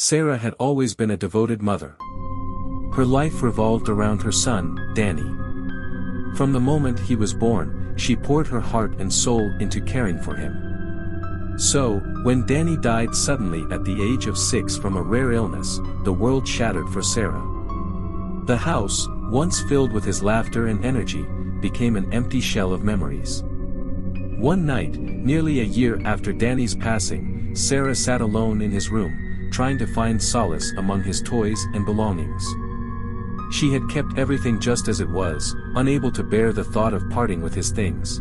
Sarah had always been a devoted mother. Her life revolved around her son, Danny. From the moment he was born, she poured her heart and soul into caring for him. So, when Danny died suddenly at the age of 6 from a rare illness, the world shattered for Sarah. The house, once filled with his laughter and energy, became an empty shell of memories. One night, nearly a year after Danny's passing, Sarah sat alone in his room, trying to find solace among his toys and belongings. She had kept everything just as it was, unable to bear the thought of parting with his things.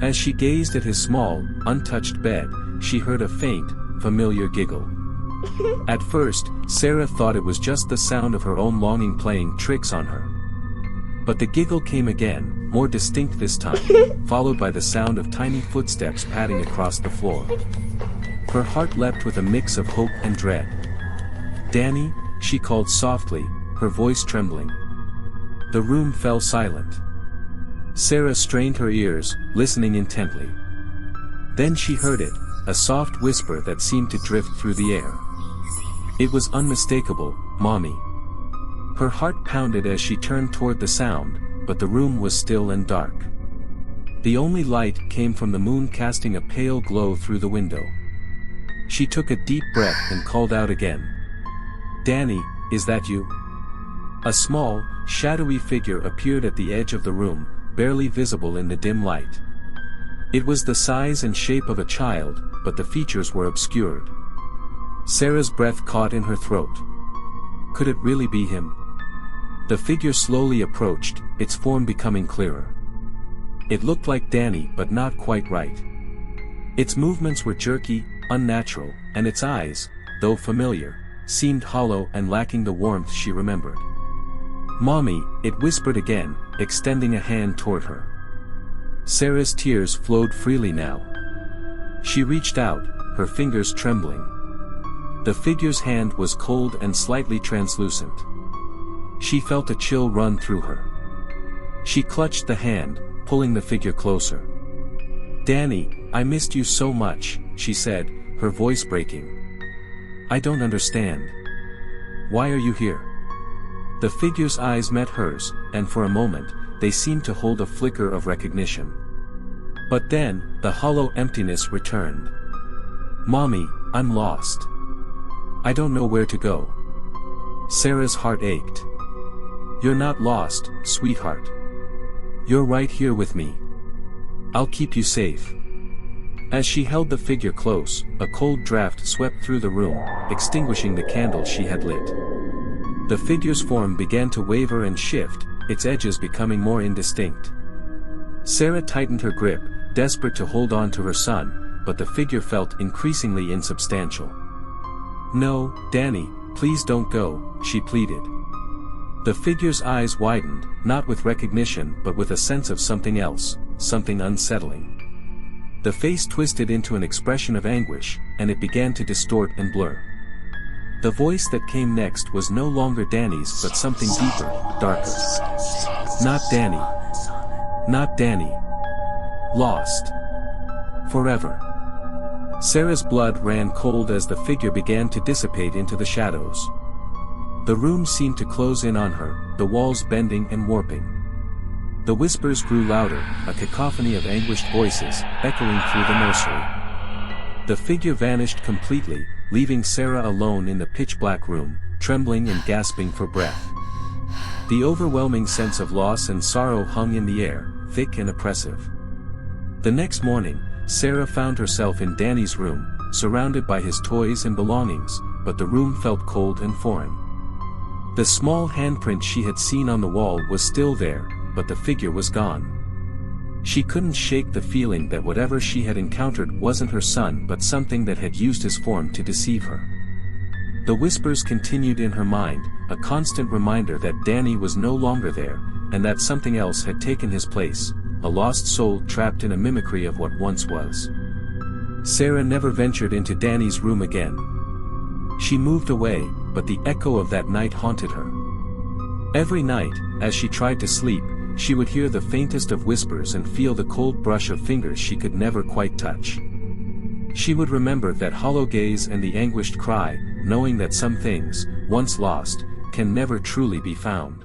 As she gazed at his small, untouched bed, she heard a faint, familiar giggle. At first, Sarah thought it was just the sound of her own longing playing tricks on her. But the giggle came again, more distinct this time, followed by the sound of tiny footsteps padding across the floor. Her heart leapt with a mix of hope and dread. "Danny," she called softly, her voice trembling. The room fell silent. Sarah strained her ears, listening intently. Then she heard it, a soft whisper that seemed to drift through the air. It was unmistakable, "Mommy." Her heart pounded as she turned toward the sound, but the room was still and dark. The only light came from the moon casting a pale glow through the window. She took a deep breath and called out again. "Danny, is that you?" A small, shadowy figure appeared at the edge of the room, barely visible in the dim light. It was the size and shape of a child, but the features were obscured. Sarah's breath caught in her throat. Could it really be him? The figure slowly approached, its form becoming clearer. It looked like Danny but not quite right. Its movements were jerky, unnatural, and its eyes, though familiar, seemed hollow and lacking the warmth she remembered. "Mommy," it whispered again, extending a hand toward her. Sarah's tears flowed freely now. She reached out, her fingers trembling. The figure's hand was cold and slightly translucent. She felt a chill run through her. She clutched the hand, pulling the figure closer. "Danny, I missed you so much," she said, her voice breaking. "I don't understand. Why are you here?" The figure's eyes met hers, and for a moment, they seemed to hold a flicker of recognition. But then, the hollow emptiness returned. "Mommy, I'm lost. I don't know where to go." Sarah's heart ached. "You're not lost, sweetheart. You're right here with me. I'll keep you safe." As she held the figure close, a cold draft swept through the room, extinguishing the candle she had lit. The figure's form began to waver and shift, its edges becoming more indistinct. Sarah tightened her grip, desperate to hold on to her son, but the figure felt increasingly insubstantial. "No, Danny, please don't go," she pleaded. The figure's eyes widened, not with recognition but with a sense of something else, something unsettling. The face twisted into an expression of anguish, and it began to distort and blur. The voice that came next was no longer Danny's but something deeper, darker. "Not Danny. Not Danny. Lost. Forever." Sarah's blood ran cold as the figure began to dissipate into the shadows. The room seemed to close in on her, the walls bending and warping. The whispers grew louder, a cacophony of anguished voices, echoing through the nursery. The figure vanished completely, leaving Sarah alone in the pitch-black room, trembling and gasping for breath. The overwhelming sense of loss and sorrow hung in the air, thick and oppressive. The next morning, Sarah found herself in Danny's room, surrounded by his toys and belongings, but the room felt cold and foreign. The small handprint she had seen on the wall was still there, but the figure was gone. She couldn't shake the feeling that whatever she had encountered wasn't her son but something that had used his form to deceive her. The whispers continued in her mind, a constant reminder that Danny was no longer there, and that something else had taken his place, a lost soul trapped in a mimicry of what once was. Sarah never ventured into Danny's room again. She moved away, but the echo of that night haunted her. Every night, as she tried to sleep, she would hear the faintest of whispers and feel the cold brush of fingers she could never quite touch. She would remember that hollow gaze and the anguished cry, knowing that some things, once lost, can never truly be found.